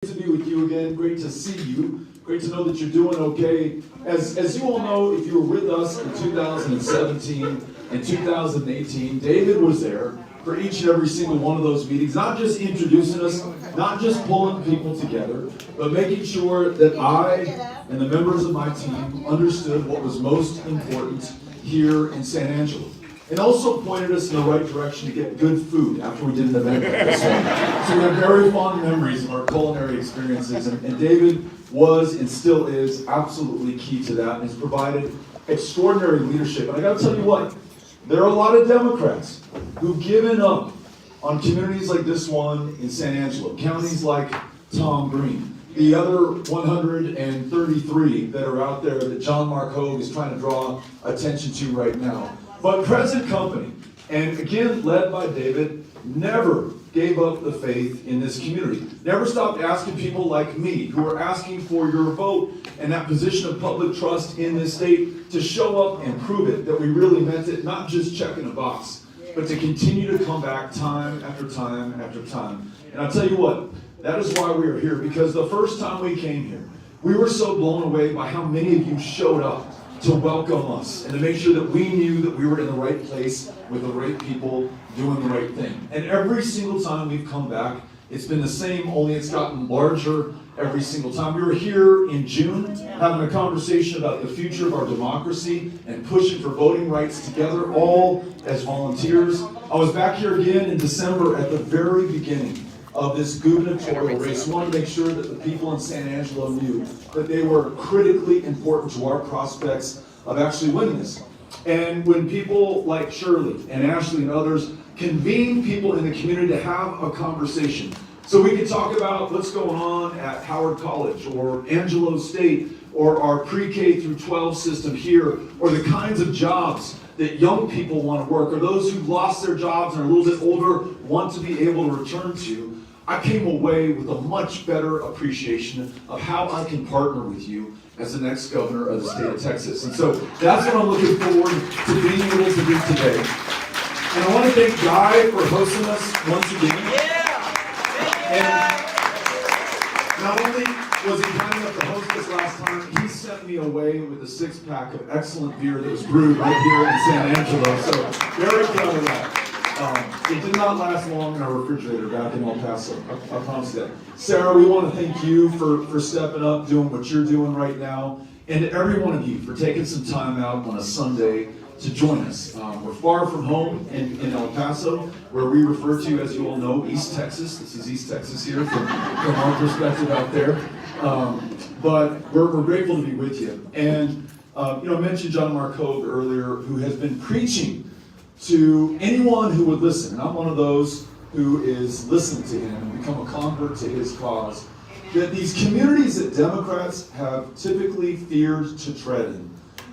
To be with you again. Great to see you. Great to know that you're doing okay. As you all know, if you were with us in 2017 and 2018, David was there for each and every single one of those meetings, not just introducing us, not just pulling people together, but making sure that I and the members of my team understood what was most important here in San Angelo. And also pointed us in the right direction to get good food after we did an event like this one. So we have very fond memories of our culinary experiences, and David was and still is absolutely key to that, and has provided extraordinary leadership. And I gotta tell you what, there are a lot of Democrats who've given up on communities like this one in San Angelo, counties like Tom Green, the other 133 that are out there that John Mark Hogue is trying to draw attention to right now. But present company, and again led by David, never gave up the faith in this community. Never stopped asking people like me, who are asking for your vote and that position of public trust in this state, to show up and prove it, that we really meant it, not just checking a box, but to continue to come back time after time after time. And I'll tell you what, that is why we are here, because the first time we came here, we were so blown away by how many of you showed up to welcome us and to make sure that we knew that we were in the right place with the right people doing the right thing. And every single time we've come back, it's been the same, only it's gotten larger every single time. We were here in June having a conversation about the future of our democracy and pushing for voting rights together, all as volunteers. I was back here again in December at the very beginning of this gubernatorial race. We wanted to make sure that the people in San Angelo knew that they were critically important to our prospects of actually winning this. And when people like Shirley and Ashley and others convene people in the community to have a conversation, so we could talk about what's going on at Howard College or Angelo State or our pre-K through 12 system here, or the kinds of jobs that young people want to work, or those who've lost their jobs and are a little bit older want to be able to return to, I came away with a much better appreciation of how I can partner with you as the next governor of the state of Texas. And so that's what I'm looking forward to being able to do today. And I want to thank Guy for hosting us once again. And not only was he kind enough to host us last time, he sent me away with a 6-pack of excellent beer that was brewed right here in San Angelo. So very proud of that. It did not last long in our refrigerator back in El Paso, I promise that. Sarah, we want to thank you for stepping up, doing what you're doing right now, and to every one of you for taking some time out on a Sunday to join us. We're far from home in El Paso, where we refer to, as you all know, East Texas. This is East Texas here from our perspective out there. But we're grateful to be with you. And I mentioned John Mark Hogue earlier, who has been preaching to anyone who would listen. And I'm one of those who is listening to him and become a convert to his cause. That these communities that Democrats have typically feared to tread in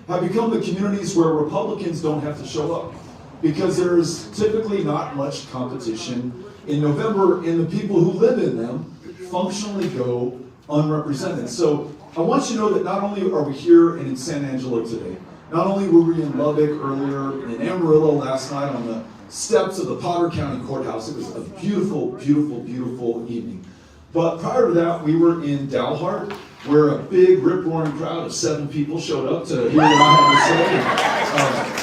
have become the communities where Republicans don't have to show up, because there's typically not much competition in November, and the people who live in them functionally go unrepresented. So I want you to know that not only are we here and in San Angelo today, not only were we in Lubbock earlier, in Amarillo last night on the steps of the Potter County Courthouse. It was a beautiful, beautiful, beautiful evening. But prior to that, we were in Dalhart, where a big, rip-roaring crowd of 7 people showed up to hear what I had to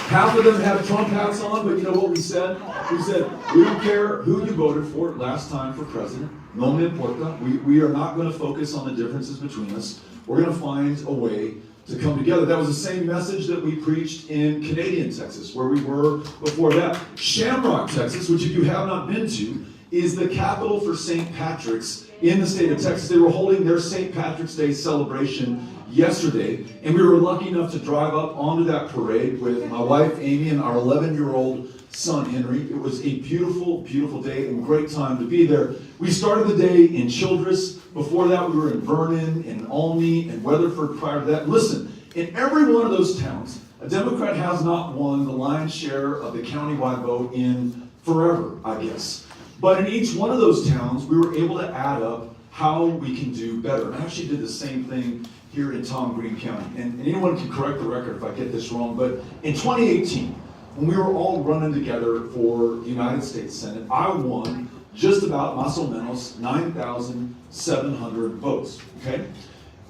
say. Half of them had Trump hats on, but you know what we said? We said, we don't care who you voted for last time for president. No me importa. We are not going to focus on the differences between us. We're going to find a way to come together. That was the same message that we preached in Canadian Texas, where we were before that. Shamrock, Texas, which if you have not been to, is the capital for St. Patrick's in the state of Texas. They were holding their St. Patrick's Day celebration yesterday, and we were lucky enough to drive up onto that parade with my wife Amy and our 11-year-old son Henry. It was a beautiful, beautiful day and great time to be there. We started the day in Childress. Before that, we were in Vernon and Olney and Weatherford prior to that. And listen, in every one of those towns, a Democrat has not won the lion's share of the countywide vote in forever, I guess. But in each one of those towns, we were able to add up how we can do better. I actually did the same thing here in Tom Green County. And anyone can correct the record if I get this wrong, but in 2018, when we were all running together for the United States Senate, I won just about, más o menos, 9,700 votes, okay?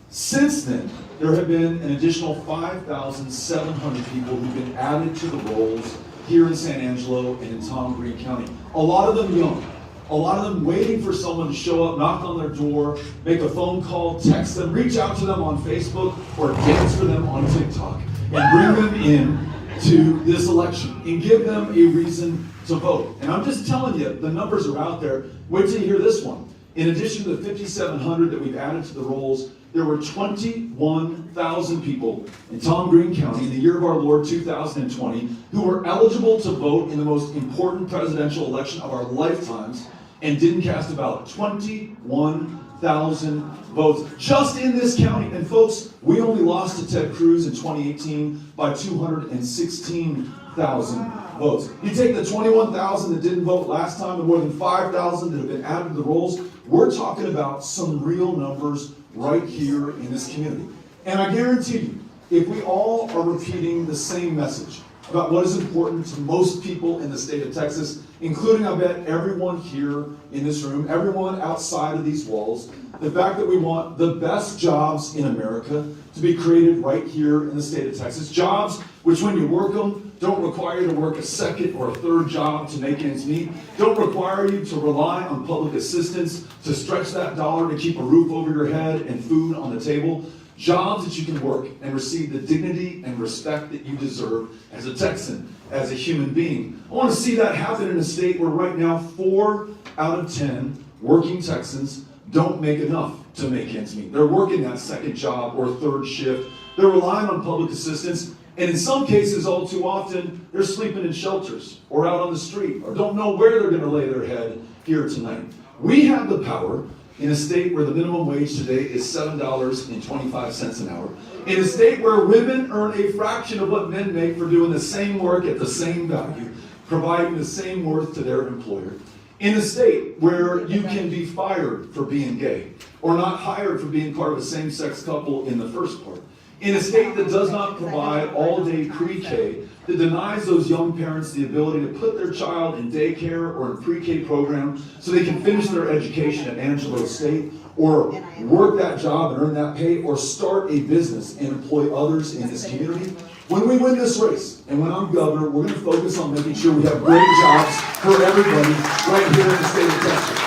Since then, there have been an additional 5,700 people who've been added to the rolls here in San Angelo and in Tom Green County. A lot of them young, a lot of them waiting for someone to show up, knock on their door, make a phone call, text them, reach out to them on Facebook, or dance for them on TikTok, and bring them in to this election and give them a reason to vote. And I'm just telling you, the numbers are out there. Wait till you hear this one. In addition to the 5,700 that we've added to the rolls, there were 21,000 people in Tom Green County in the year of our Lord 2020 who were eligible to vote in the most important presidential election of our lifetimes and didn't cast a ballot. 21,000 votes just in this county. And folks, we only lost to Ted Cruz in 2018 by 216,000 votes. You take the 21,000 that didn't vote last time and more than 5,000 that have been added to the rolls, we're talking about some real numbers right here in this community. And I guarantee you, if we all are repeating the same message about what is important to most people in the state of Texas, including, I bet, everyone here in this room, everyone outside of these walls, the fact that we want the best jobs in America to be created right here in the state of Texas, jobs which when you work them, don't require you to work a second or a third job to make ends meet, don't require you to rely on public assistance to stretch that dollar to keep a roof over your head and food on the table, jobs that you can work and receive the dignity and respect that you deserve as a Texan, as a human being. I want to see that happen in a state where right now 4 out of 10 working Texans don't make enough to make ends meet. They're working that second job or third shift. They're relying on public assistance. And in some cases, all too often, they're sleeping in shelters or out on the street or don't know where they're going to lay their head here tonight. We have the power in a state where the minimum wage today is $7.25 an hour, in a state where women earn a fraction of what men make for doing the same work at the same value, providing the same worth to their employer, in a state where you can be fired for being gay or not hired for being part of a same-sex couple in the first part, in a state that does not provide all-day pre-K, that denies those young parents the ability to put their child in daycare or in pre-K program so they can finish their education at Angelo State or work that job and earn that pay or start a business and employ others in this community. When we win this race and when I'm governor, we're going to focus on making sure we have great jobs for everybody right here in the state of Texas.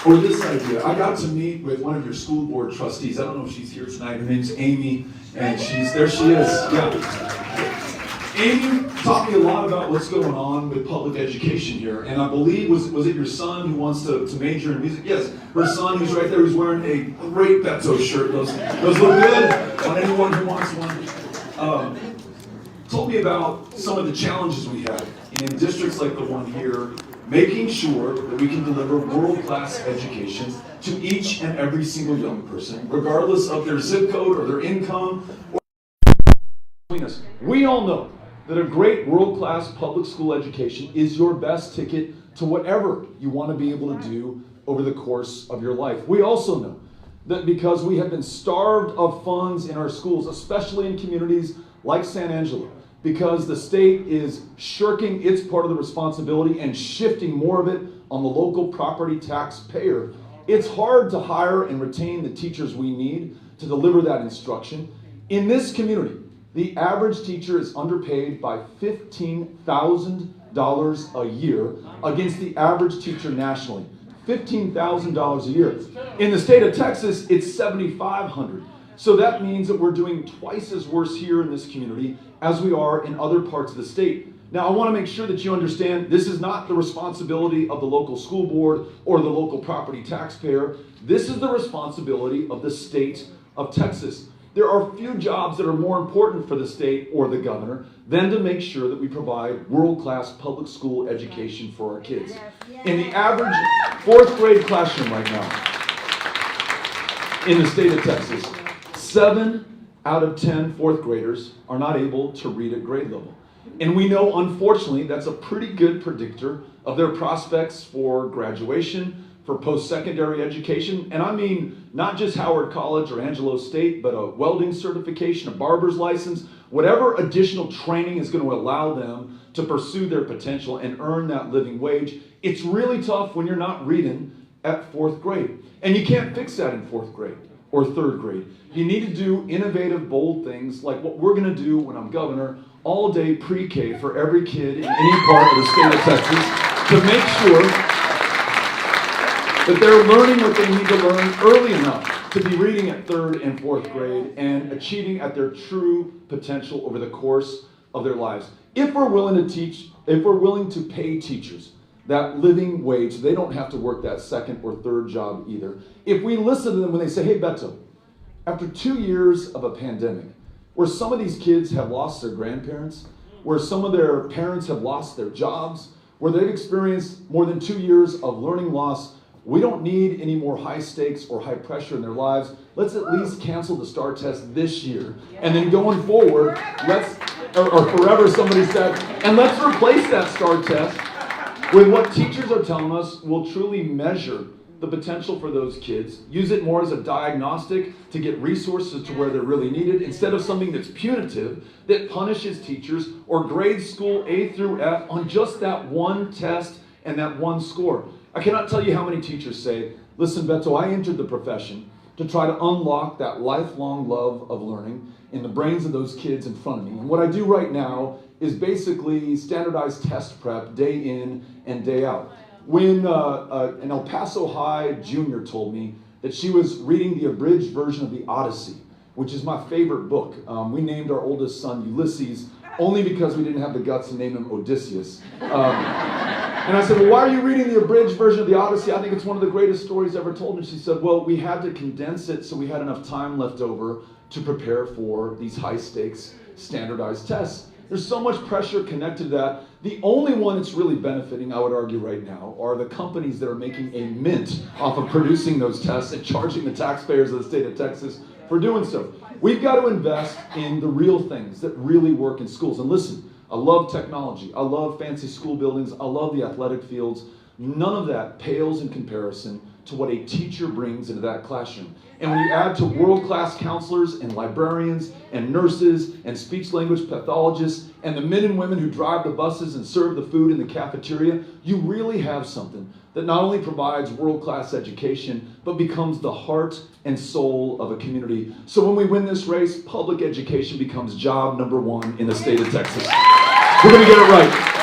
Or this idea. I got to meet with one of your school board trustees. I don't know if she's here tonight. Her name's Amy, and there she is. Yeah. Amy taught me a lot about what's going on with public education here, and I believe, was it your son who wants to major in music? Yes, her son who's right there, who's wearing a great Beto shirt. Those look good on anyone who wants one. Told me about some of the challenges we have in districts like the one here, making sure that we can deliver world-class education to each and every single young person, regardless of their zip code or their income. We all know that a great world-class public school education is your best ticket to whatever you want to be able to do over the course of your life. We also know that because we have been starved of funds in our schools, especially in communities like San Angelo, because the state is shirking its part of the responsibility and shifting more of it on the local property taxpayer, it's hard to hire and retain the teachers we need to deliver that instruction. In this community, the average teacher is underpaid by $15,000 a year against the average teacher nationally. $15,000 a year. In the state of Texas, it's $7,500. So that means that we're doing twice as worse here in this community as we are in other parts of the state. Now, I want to make sure that you understand this is not the responsibility of the local school board or the local property taxpayer. This is the responsibility of the state of Texas. There are few jobs that are more important for the state or the governor than to make sure that we provide world-class public school education for our kids. In the average fourth grade classroom right now in the state of Texas, 7 out of 10 fourth graders are not able to read at grade level. And we know, unfortunately, that's a pretty good predictor of their prospects for graduation, for post-secondary education. And I mean not just Howard College or Angelo State, but a welding certification, a barber's license, whatever additional training is going to allow them to pursue their potential and earn that living wage. It's really tough when you're not reading at 4th grade. And you can't fix that in 4th grade or 3rd grade. You need to do innovative, bold things like what we're going to do when I'm governor, all day pre-K for every kid in any part of the state of Texas to make sure that they're learning what they need to learn early enough to be reading at 3rd and 4th grade and achieving at their true potential over the course of their lives. If we're willing to teach, if we're willing to pay teachers that living wage, they don't have to work that 2nd or 3rd job either. If we listen to them when they say, hey, Beto, after 2 years of a pandemic, where some of these kids have lost their grandparents, where some of their parents have lost their jobs, where they've experienced more than 2 years of learning loss, we don't need any more high stakes or high pressure in their lives. Let's at least cancel the STAR test this year. And then going forward, or forever somebody said, and let's replace that STAR test with what teachers are telling us will truly measure the potential for those kids, use it more as a diagnostic to get resources to where they're really needed, instead of something that's punitive, that punishes teachers or grades school A through F on just that one test and that one score. I cannot tell you how many teachers say, listen, Beto, I entered the profession to try to unlock that lifelong love of learning in the brains of those kids in front of me. And what I do right now is basically standardized test prep day in and day out. When an El Paso High junior told me that she was reading the abridged version of the Odyssey, which is my favorite book. We named our oldest son Ulysses only because we didn't have the guts to name him Odysseus. And I said, well, why are you reading the abridged version of the Odyssey? I think it's one of the greatest stories ever told. And she said, well, we had to condense it so we had enough time left over to prepare for these high stakes standardized tests. There's so much pressure connected to that. The only one that's really benefiting, I would argue right now, are the companies that are making a mint off of producing those tests and charging the taxpayers of the state of Texas for doing so. We've got to invest in the real things that really work in schools. And listen, I love technology. I love fancy school buildings. I love the athletic fields. None of that pales in comparison to what a teacher brings into that classroom. And when you add to world-class counselors and librarians and nurses and speech-language pathologists and the men and women who drive the buses and serve the food in the cafeteria, you really have something that not only provides world-class education, but becomes the heart and soul of a community. So when we win this race, public education becomes job number one in the state of Texas. We're going to get it right.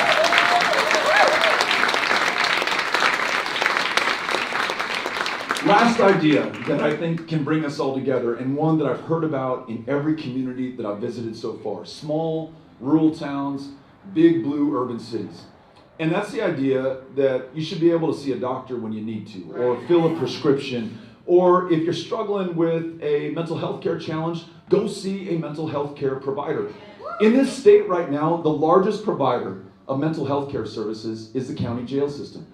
Last idea that I think can bring us all together, and one that I've heard about in every community that I've visited so far. Small, rural towns, big blue urban cities. And that's the idea that you should be able to see a doctor when you need to, or fill a prescription, or if you're struggling with a mental health care challenge, go see a mental health care provider. In this state right now, the largest provider of mental health care services is the county jail system.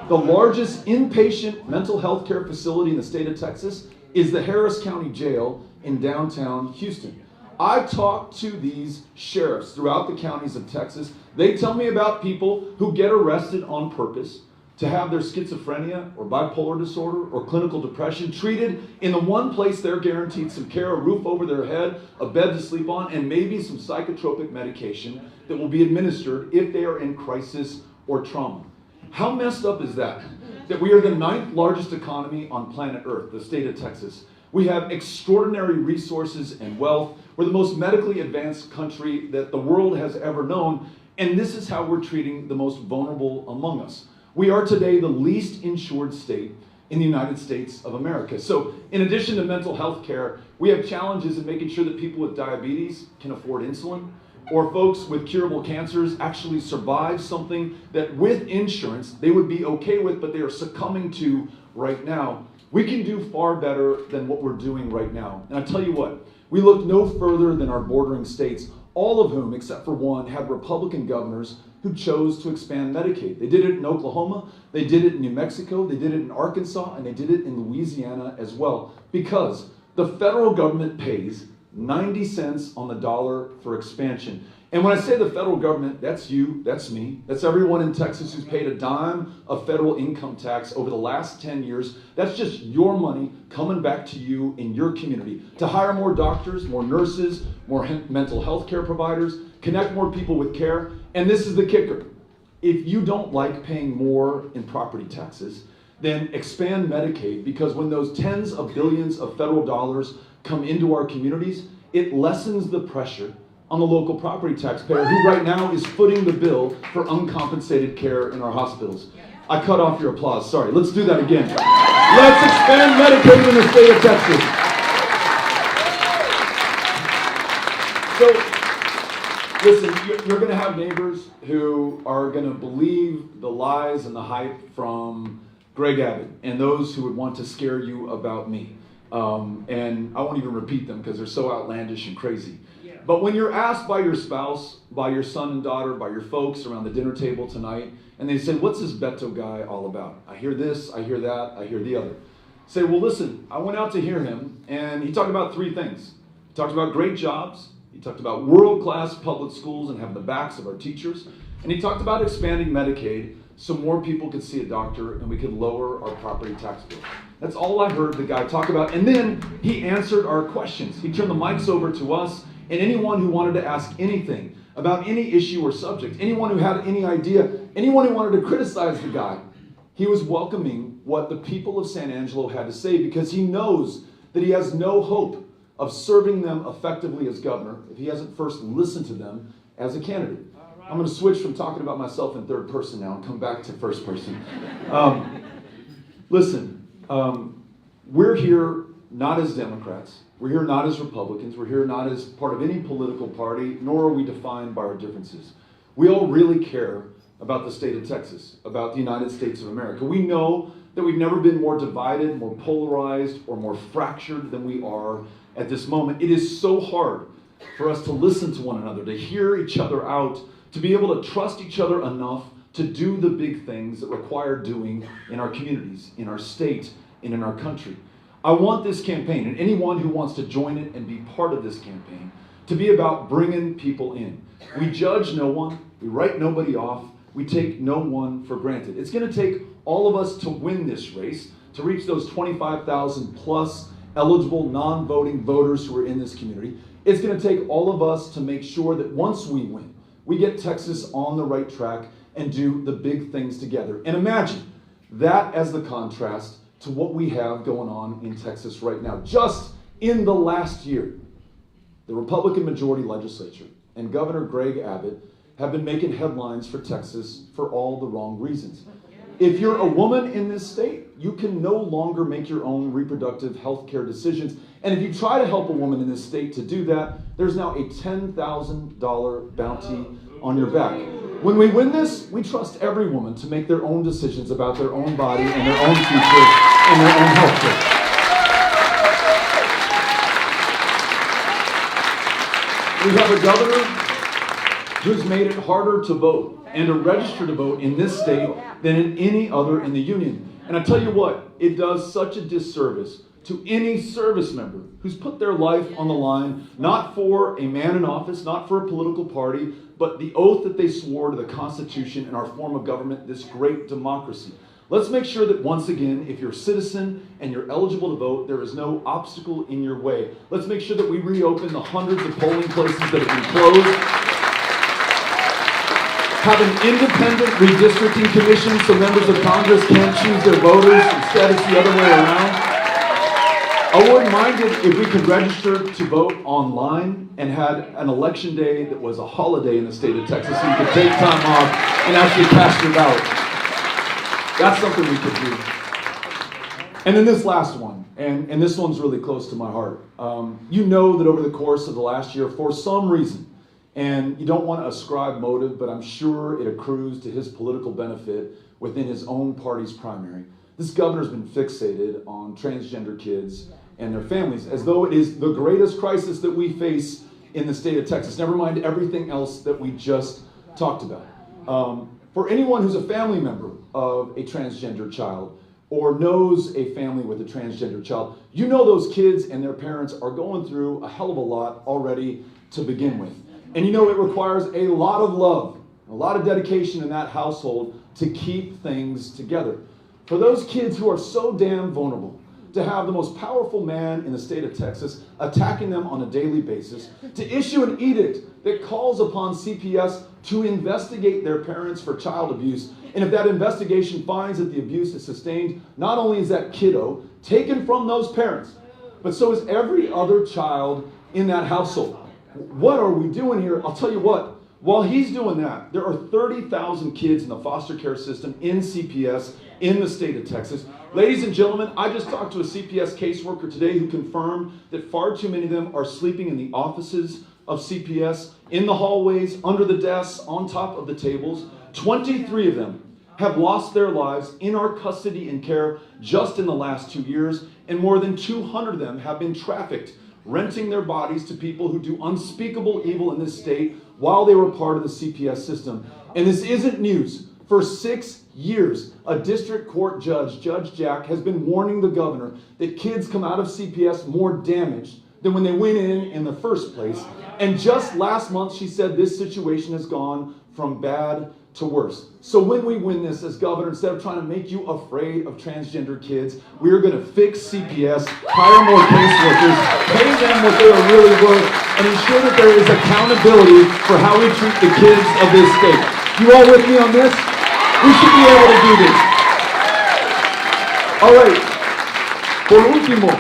The largest inpatient mental health care facility in the state of Texas is the Harris County Jail in downtown Houston. I talk to these sheriffs throughout the counties of Texas. They tell me about people who get arrested on purpose to have their schizophrenia or bipolar disorder or clinical depression treated in the one place they're guaranteed some care, a roof over their head, a bed to sleep on, and maybe some psychotropic medication that will be administered if they are in crisis or trauma. How messed up is that? That we are the 9th largest economy on planet Earth, the state of Texas. We have extraordinary resources and wealth. We're the most medically advanced country that the world has ever known. And this is how we're treating the most vulnerable among us. We are today the least insured state in the United States of America. So in addition to mental health care, we have challenges in making sure that people with diabetes can afford insulin, or folks with curable cancers actually survive something that with insurance they would be okay with, but they are succumbing to right now. We can do far better than what we're doing right now. And I tell you what, we look no further than our bordering states, all of whom, except for one, had Republican governors who chose to expand Medicaid. They did it in Oklahoma, they did it in New Mexico, they did it in Arkansas, and they did it in Louisiana as well, because the federal government pays 90 cents on the dollar for expansion. And when I say the federal government, that's you, that's me, that's everyone in Texas who's paid a dime of federal income tax over the last 10 years. That's just your money coming back to you in your community to hire more doctors, more nurses, more mental health care providers, connect more people with care. And this is the kicker. If you don't like paying more in property taxes, then expand Medicaid, because when those tens of billions of federal dollars come into our communities, it lessens the pressure on the local property taxpayer, who right now is footing the bill for uncompensated care in our hospitals. I cut off your applause, sorry. Let's do that again. Let's expand Medicaid in the state of Texas. So, listen, you're gonna have neighbors who are gonna believe the lies and the hype from Greg Abbott and those who would want to scare you about me. And I won't even repeat them because they're so outlandish and crazy. But when you're asked by your spouse, by your son and daughter, by your folks around the dinner table tonight, and they say, what's this Beto guy all about? I hear this, I hear that, I hear the other. Say, well, listen, I went out to hear him, and he talked about three things. He talked about great jobs, he talked about world-class public schools and having the backs of our teachers, and he talked about expanding Medicaid so more people could see a doctor and we could lower our property tax bill. That's all I heard the guy talk about. And then he answered our questions. He turned the mics over to us, and anyone who wanted to ask anything about any issue or subject, anyone who had any idea, anyone who wanted to criticize the guy, he was welcoming what the people of San Angelo had to say, because he knows that he has no hope of serving them effectively as governor if he hasn't first listened to them as a candidate. I'm going to switch from talking about myself in third person now and come back to first person. Listen, we're here not as Democrats. We're here not as Republicans. We're here not as part of any political party, nor are we defined by our differences. We all really care about the state of Texas, about the United States of America. We know that we've never been more divided, more polarized, or more fractured than we are at this moment. It is so hard for us to listen to one another, to hear each other out, to be able to trust each other enough to do the big things that require doing in our communities, in our state, and in our country. I want this campaign, and anyone who wants to join it and be part of this campaign, to be about bringing people in. We judge no one, we write nobody off, we take no one for granted. It's going to take all of us to win this race, to reach those 25,000 plus eligible non-voting voters who are in this community. It's going to take all of us to make sure that once we win, we get Texas on the right track and do the big things together. And imagine that as the contrast to what we have going on in Texas right now. Just in the last year, the Republican majority legislature and Governor Greg Abbott have been making headlines for Texas for all the wrong reasons. If you're a woman in this state, you can no longer make your own reproductive health care decisions. And if you try to help a woman in this state to do that, there's now a $10,000 bounty on your back. When we win this, we trust every woman to make their own decisions about their own body and their own future and their own health care. We have a governor who's made it harder to vote and to register to vote in this state than in any other in the union. And I tell you what, it does such a disservice to any service member who's put their life on the line, not for a man in office, not for a political party, but the oath that they swore to the Constitution and our form of government, this great democracy. Let's make sure that once again, if you're a citizen and you're eligible to vote, there is no obstacle in your way. Let's make sure that we reopen the hundreds of polling places that have been closed. Have an independent redistricting commission so members of Congress can't choose their voters. Instead, it's the other way around. I wouldn't mind it if we could register to vote online and had an election day that was a holiday in the state of Texas so you could take time off and actually cast your ballot. That's something we could do. And then this last one, and this one's really close to my heart. You know that over the course of the last year, for some reason, and you don't want to ascribe motive, but I'm sure it accrues to his political benefit within his own party's primary, this governor's been fixated on transgender kids and their families as though it is the greatest crisis that we face in the state of Texas, never mind everything else that we just talked about. For anyone who's a family member of a transgender child or knows a family with a transgender child, you know those kids and their parents are going through a hell of a lot already to begin with. And you know, it requires a lot of love, a lot of dedication in that household to keep things together. For those kids who are so damn vulnerable, to have the most powerful man in the state of Texas attacking them on a daily basis, to issue an edict that calls upon CPS to investigate their parents for child abuse, and if that investigation finds that the abuse is sustained, not only is that kiddo taken from those parents, but so is every other child in that household. What are we doing here? I'll tell you what, while he's doing that, there are 30,000 kids in the foster care system in CPS in the state of Texas. Ladies and gentlemen, I just talked to a CPS caseworker today who confirmed that far too many of them are sleeping in the offices of CPS, in the hallways, under the desks, on top of the tables. 23 of them have lost their lives in our custody and care just in the last 2 years, and more than 200 of them have been trafficked, renting their bodies to people who do unspeakable evil in this state while they were part of the CPS system. And this isn't news. For 6 years, a district court judge, Judge Jack, has been warning the governor that kids come out of CPS more damaged than when they went in the first place. And just last month, she said this situation has gone from bad to worse. So when we win this as governor, instead of trying to make you afraid of transgender kids, we're going to fix CPS, hire more caseworkers, pay them what they are really worth, and ensure that there is accountability for how we treat the kids of this state. You all with me on this? We should be able to do this. All right. Por último,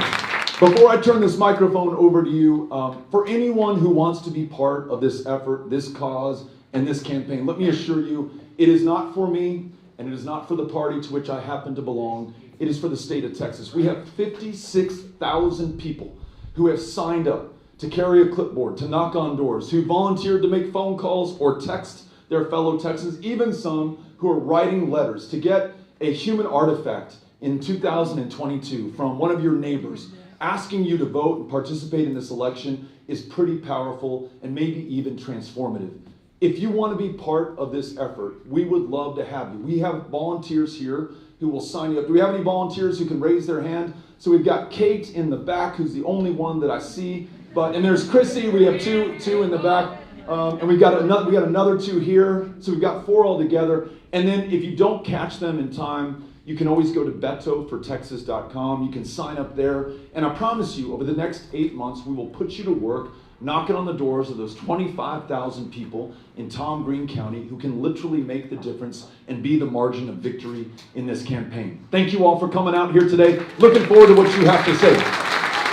before I turn this microphone over to you, for anyone who wants to be part of this effort, this cause, and this campaign, let me assure you, it is not for me, and it is not for the party to which I happen to belong. It is for the state of Texas. We have 56,000 people who have signed up to carry a clipboard, to knock on doors, who volunteered to make phone calls or text their fellow Texans, even some who are writing letters to get a human artifact in 2022 from one of your neighbors asking you to vote and participate in this election is pretty powerful and maybe even transformative. If you want to be part of this effort, we would love to have you. We have volunteers here who will sign you up. Do we have any volunteers who can raise their hand? So we've got Kate in the back, who's the only one that I see. And there's Chrissy. We have two in the back. And we got another 2 here. So we've got 4 altogether. And then if you don't catch them in time, you can always go to betofortexas.com. You can sign up there. And I promise you, over the next 8 months, we will put you to work knocking on the doors of those 25,000 people in Tom Green County who can literally make the difference and be the margin of victory in this campaign. Thank you all for coming out here today. Looking forward to what you have to say.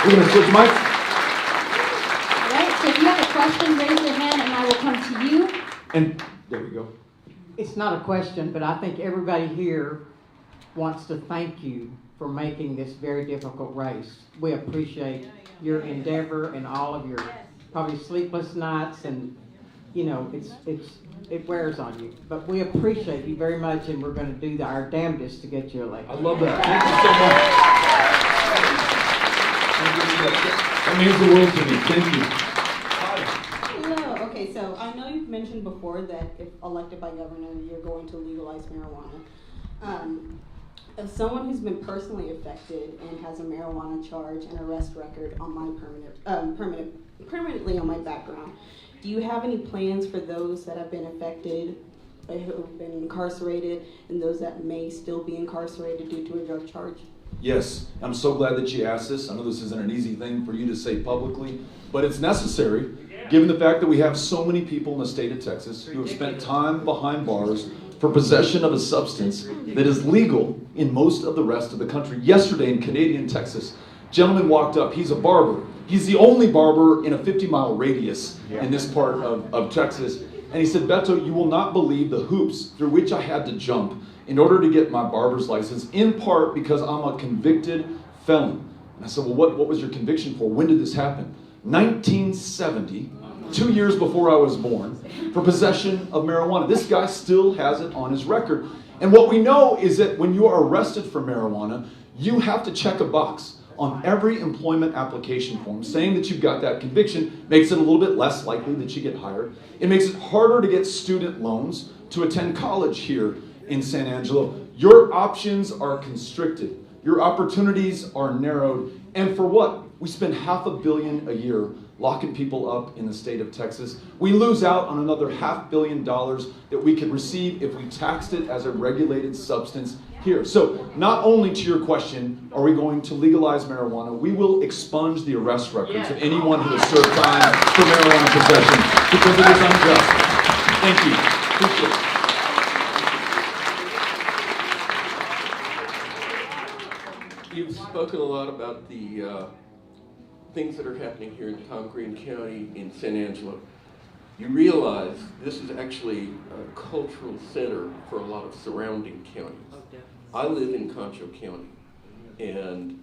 We're going to switch mics. All right, so if you have a question, raise your hand and I will come to you. And there we go. It's not a question, but I think everybody here wants to thank you for making this very difficult race. We appreciate your endeavor and all of your probably sleepless nights, and you know it wears on you. But we appreciate you very much, and we're going to do our damnedest to get you elected. I love that. Thank you so much. That means the world to me. Thank you. Hello. Okay, so I know you've mentioned before that if elected by governor, you're going to legalize marijuana. As someone who's been personally affected and has a marijuana charge and arrest record on my permanently on my background, do you have any plans for those that have been affected, who have been incarcerated, and those that may still be incarcerated due to a drug charge? Yes, I'm so glad that you asked this. I know this isn't an easy thing for you to say publicly, but it's necessary given the fact that we have so many people in the state of Texas who have spent time behind bars for possession of a substance that is legal in most of the rest of the country. Yesterday in Canadian Texas, a gentleman walked up. He's a barber. He's the only barber in a 50-mile radius in this part of Texas. And he said, Beto, you will not believe the hoops through which I had to jump in order to get my barber's license, in part because I'm a convicted felon. And I said, well, what was your conviction for? When did this happen? 1970, 2 years before I was born, for possession of marijuana. This guy still has it on his record. And what we know is that when you are arrested for marijuana, you have to check a box on every employment application form saying that you've got that conviction. Makes it a little bit less likely that you get hired. It makes it harder to get student loans to attend college here in San Angelo. Your options are constricted. Your opportunities are narrowed. And for what? We spend $500 million a year locking people up in the state of Texas. We lose out on another $500 million that we could receive if we taxed it as a regulated substance here. So not only to your question, are we going to legalize marijuana, we will expunge the arrest records of anyone who has served time for marijuana possession because it is unjust. Thank you. Appreciate it. You've spoken a lot about the things that are happening here in Tom Green County in San Angelo. You realize this is actually a cultural center for a lot of surrounding counties. I live in Concho County, and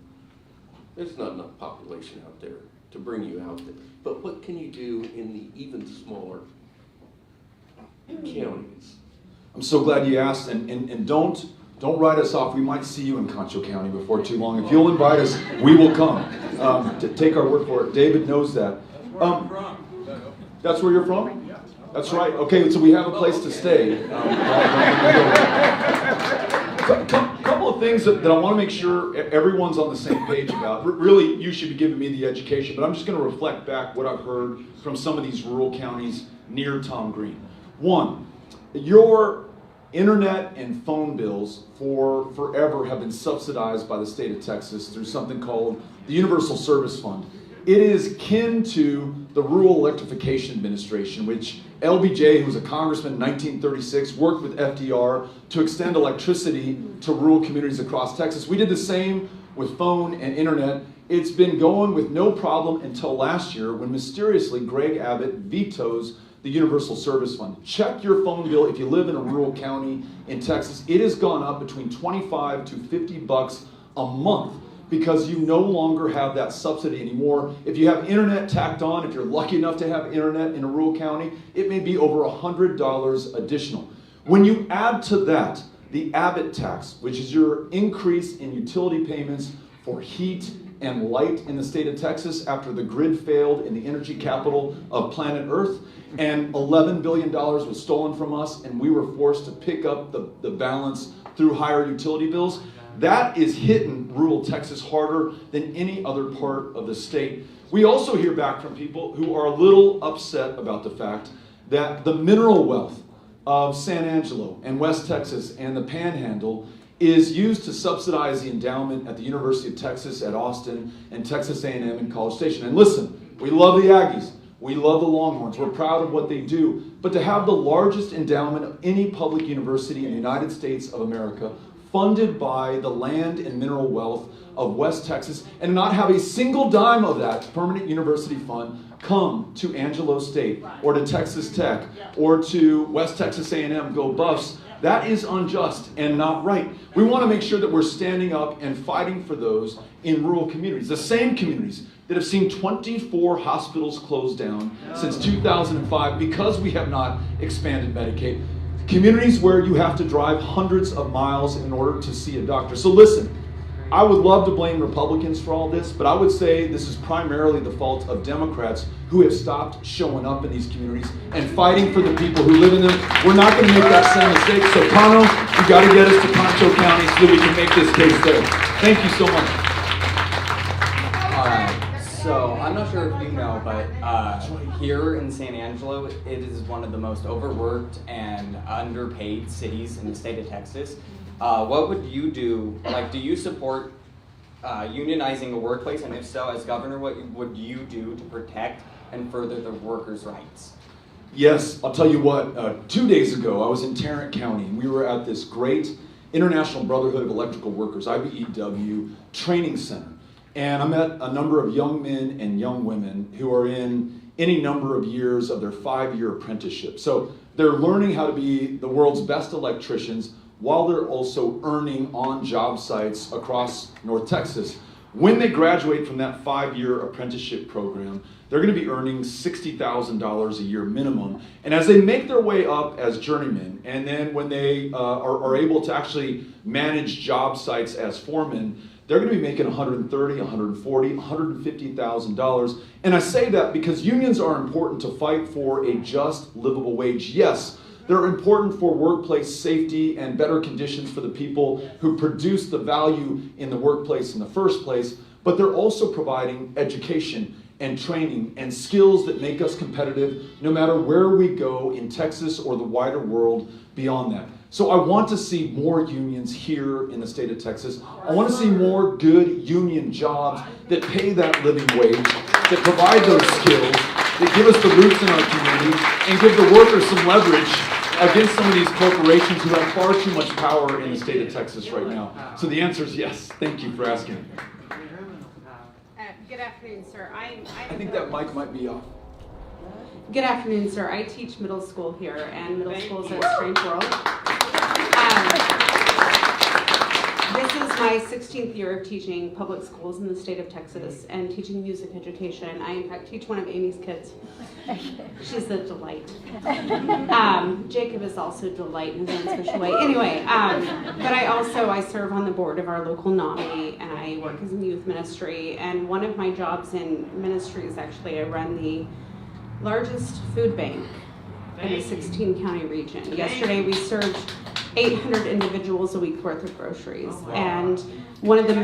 there's not enough population out there to bring you out there. But what can you do in the even smaller counties? I'm so glad you asked, and don't write us off. We might see you in Concho County before too long. If you'll invite us, we will come. To take our word for it. David knows that. That's where you're from? That's right. Okay, so we have a place to stay. A couple of things that I want to make sure everyone's on the same page about. Really, you should be giving me the education, but I'm just going to reflect back what I've heard from some of these rural counties near Tom Green. One, your internet and phone bills for forever have been subsidized by the state of Texas through something called the Universal Service Fund. It is kin to the Rural Electrification Administration, which LBJ, who was a congressman in 1936, worked with FDR to extend electricity to rural communities across Texas. We did the same with phone and internet. It's been going with no problem until last year when mysteriously Greg Abbott vetoes the Universal Service Fund. Check your phone bill if you live in a rural county in Texas. It has gone up between 25 to 50 bucks a month because you no longer have that subsidy anymore. If you have internet tacked on, if you're lucky enough to have internet in a rural county, it may be over $100 additional. When you add to that the Abbott tax, which is your increase in utility payments for heat and light in the state of Texas after the grid failed in the energy capital of planet Earth, and $11 billion was stolen from us, and we were forced to pick up the balance through higher utility bills. That is hitting rural Texas harder than any other part of the state. We also hear back from people who are a little upset about the fact that the mineral wealth of San Angelo and West Texas and the Panhandle is used to subsidize the endowment at the University of Texas at Austin and Texas A&M in College Station. And listen, we love the Aggies. We love the Longhorns. We're proud of what they do. But to have the largest endowment of any public university in the United States of America funded by the land and mineral wealth of West Texas and not have a single dime of that permanent university fund come to Angelo State or to Texas Tech or to West Texas A&M, go Buffs, that is unjust and not right. We want to make sure that we're standing up and fighting for those in rural communities, the same communities that have seen 24 hospitals closed down since 2005 because we have not expanded Medicaid. Communities where you have to drive hundreds of miles in order to see a doctor. So listen, I would love to blame Republicans for all this, but I would say this is primarily the fault of Democrats who have stopped showing up in these communities and fighting for the people who live in them. We're not going to make that same mistake. So Cano, you got to get us to Concho County so that we can make this case there. Thank you so much. All right. So I'm not sure if you know, but here in San Angelo, it is one of the most overworked and underpaid cities in the state of Texas. What would you do? Like, do you support unionizing a workplace? And if so, as governor, what would you do to protect and further the workers' rights? Yes, I'll tell you what, 2 days ago, I was in Tarrant County, and we were at this great International Brotherhood of Electrical Workers, IBEW, training center. And I met a number of young men and young women who are in any number of years of their 5-year apprenticeship. So they're learning how to be the world's best electricians while they're also earning on job sites across North Texas. When they graduate from that 5-year apprenticeship program, they're going to be earning $60,000 a year minimum. And as they make their way up as journeymen, and then when they are able to actually manage job sites as foremen, they're going to be making $130,000, $140,000, $150,000. And I say that because unions are important to fight for a just, livable wage. Yes, they're important for workplace safety and better conditions for the people who produce the value in the workplace in the first place, but they're also providing education and training and skills that make us competitive no matter where we go in Texas or the wider world beyond that. So I want to see more unions here in the state of Texas. I want to see more good union jobs that pay that living wage, that provide those skills, that give us the roots in our community, and give the workers some leverage against some of these corporations who have far too much power in the state of Texas right now. So the answer is yes. Thank you for asking. Good afternoon, sir. I think that mic might be off. Good afternoon, sir. I teach middle school here, and middle school is a strange world. This is my 16th year of teaching public schools in the state of Texas and teaching music education. I, in fact, teach one of Amy's kids. She's a delight. Jacob is also a delight in his own special way. Anyway, but I serve on the board of our local NAMI, and I work as a youth ministry. And one of my jobs in ministry is actually I run the largest food bank in the 16-county region. Yesterday we served 800 individuals a week worth of groceries. And one of the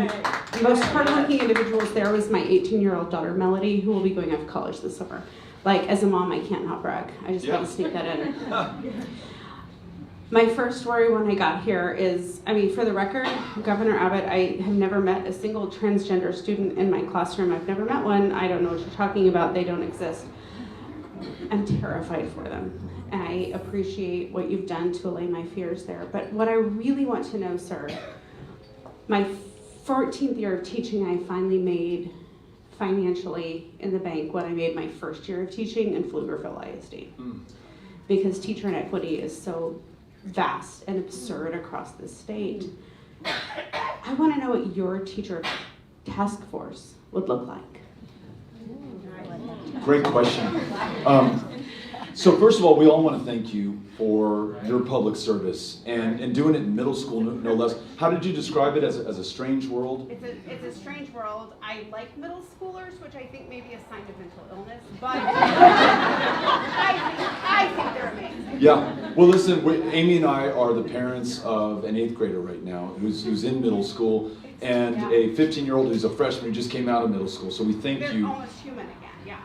most hardworking individuals there was my 18-year-old daughter, Melody, who will be going off to college this summer. Like, as a mom, I can't not brag. I just had to sneak that in. My first worry when I got here is, for the record, Governor Abbott, I have never met a single transgender student in my classroom. I've never met one. I don't know what you're talking about. They don't exist. I'm terrified for them. And I appreciate what you've done to allay my fears there. But what I really want to know, sir, my 14th year of teaching, I finally made financially in the bank what I made my first year of teaching in Pflugerville ISD. Because teacher inequity is so vast and absurd across the state. I want to know what your teacher task force would look like. Great question. So first of all, we all want to thank you for your public service and doing it in middle school, no less. How did you describe it as a strange world? It's a strange world. I like middle schoolers, which I think may be a sign of mental illness, but I think they're amazing. Yeah. Well, listen, Amy and I are the parents of an 8th grader right now who's in middle school, and a 15-year-old who's a freshman who just came out of middle school. So we thank They're you. almost human again.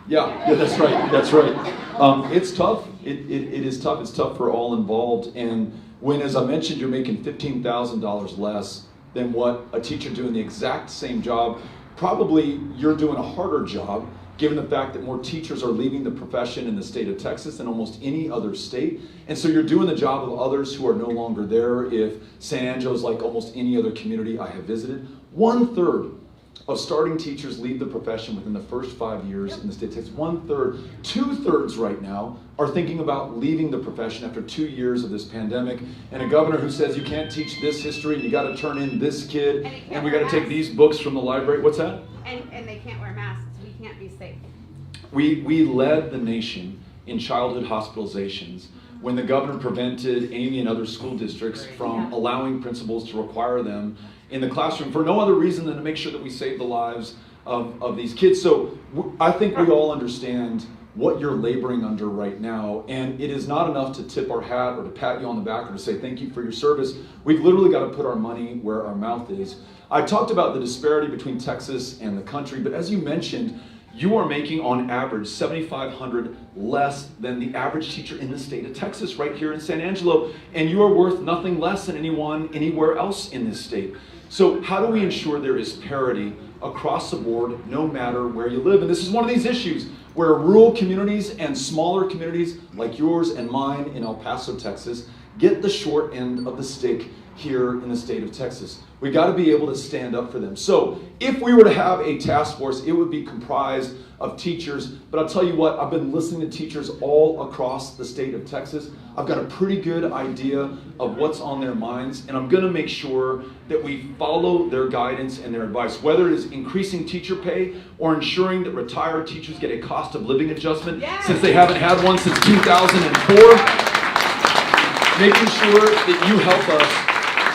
Yeah, that's right. That's right. It's tough. It is tough. It's tough for all involved. And when, as I mentioned, you're making $15,000 less than what a teacher doing the exact same job, probably you're doing a harder job, given the fact that more teachers are leaving the profession in the state of Texas than almost any other state. And so you're doing the job of others who are no longer there. If San Angelo is like almost any other community I have visited, 1/3 of starting teachers leave the profession within the first 5 years in the state of Texas. 1/3, 2/3 right now are thinking about leaving the profession after 2 years of this pandemic. And a governor who says you can't teach this history, you got to turn in this kid, and we got to take these books from the library. What's that? And they can't wear masks. We can't be safe. We led the nation in childhood hospitalizations when the governor prevented Amy and other school districts from allowing principals to require them in the classroom for no other reason than to make sure that we save the lives of these kids. So I think we all understand what you're laboring under right now, and it is not enough to tip our hat or to pat you on the back or to say thank you for your service. We've literally got to put our money where our mouth is. I talked about the disparity between Texas and the country, but as you mentioned, you are making on average $7,500 less than the average teacher in the state of Texas right here in San Angelo, and you are worth nothing less than anyone anywhere else in this state. So how do we ensure there is parity across the board no matter where you live? And this is one of these issues where rural communities and smaller communities like yours and mine in El Paso, Texas, get the short end of the stick here in the state of Texas. We got to be able to stand up for them. So if we were to have a task force, it would be comprised of teachers. But I'll tell you what, I've been listening to teachers all across the state of Texas. I've got a pretty good idea of what's on their minds, and I'm going to make sure that we follow their guidance and their advice, whether it is increasing teacher pay or ensuring that retired teachers get a cost of living adjustment since they haven't had one since 2004. Making sure that you help us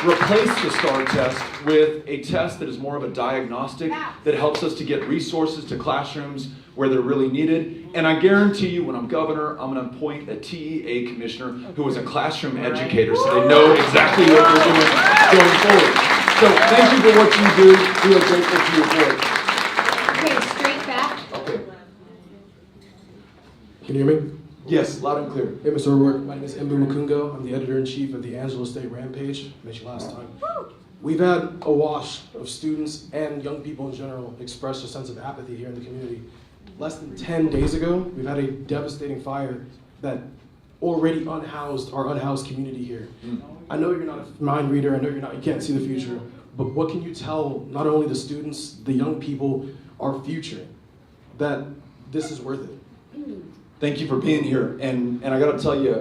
replace the STAR test with a test that is more of a diagnostic that helps us to get resources to classrooms where they're really needed. And I guarantee you, when I'm governor, I'm going to appoint a TEA commissioner who is a classroom educator so they know exactly what they're doing going forward. So thank you for what you do. We are grateful for your work. Okay, straight back. Okay. Can you hear me? Yes, loud and clear. Hey, Mr. O'Rourke. My name is Mbu Mukungo. I'm the editor-in-chief of the Angelo State Rampage. I met you last time. We've had a wash of students and young people in general express a sense of apathy here in the community. Less than 10 days ago, we've had a devastating fire that already unhoused our unhoused community here. I know you're not a mind reader. I know you can't see the future. But what can you tell not only the students, the young people, our future, that this is worth it? Thank you for being here. And I got to tell you,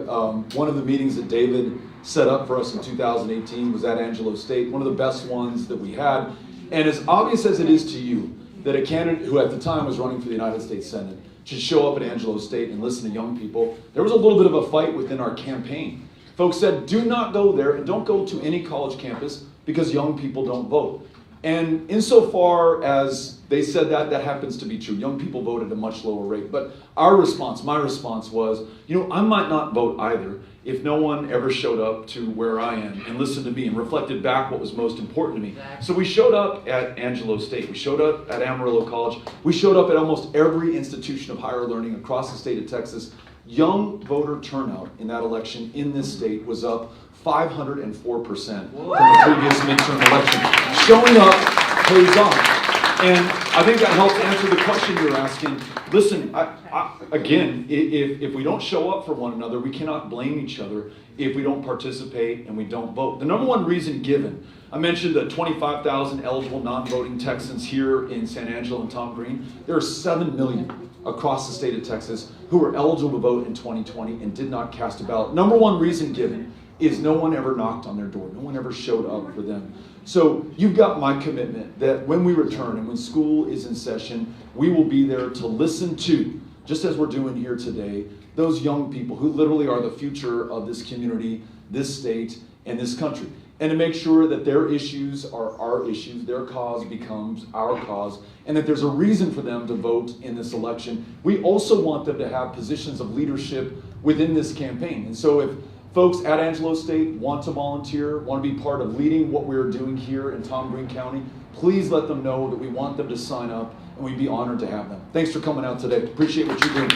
one of the meetings that David set up for us in 2018 was at Angelo State, one of the best ones that we had. And as obvious as it is to you that a candidate who at the time was running for the United States Senate should show up at Angelo State and listen to young people, there was a little bit of a fight within our campaign. Folks said, do not go there and don't go to any college campus because young people don't vote. And insofar as they said that, that happens to be true. Young people vote at a much lower rate. But our response, my response was, I might not vote either if no one ever showed up to where I am and listened to me and reflected back what was most important to me. So we showed up at Angelo State. We showed up at Amarillo College. We showed up at almost every institution of higher learning across the state of Texas. Young voter turnout in that election in this state was up 504% from the previous midterm election. Showing up pays off. And I think that helps answer the question you're asking. Listen, again, if we don't show up for one another, we cannot blame each other if we don't participate and we don't vote. The number one reason given, I mentioned the 25,000 eligible non-voting Texans here in San Angelo and Tom Green. There are 7 million across the state of Texas who were eligible to vote in 2020 and did not cast a ballot. Number one reason given is no one ever knocked on their door. No one ever showed up for them. So you've got my commitment that when we return and when school is in session, we will be there to listen to, just as we're doing here today, those young people who literally are the future of this community, this state, and this country. And to make sure that their issues are our issues, their cause becomes our cause, and that there's a reason for them to vote in this election. We also want them to have positions of leadership within this campaign. And so if folks at Angelo State want to volunteer, want to be part of leading what we're doing here in Tom Green County, please let them know that we want them to sign up, and we'd be honored to have them. Thanks for coming out today. Appreciate what you're doing.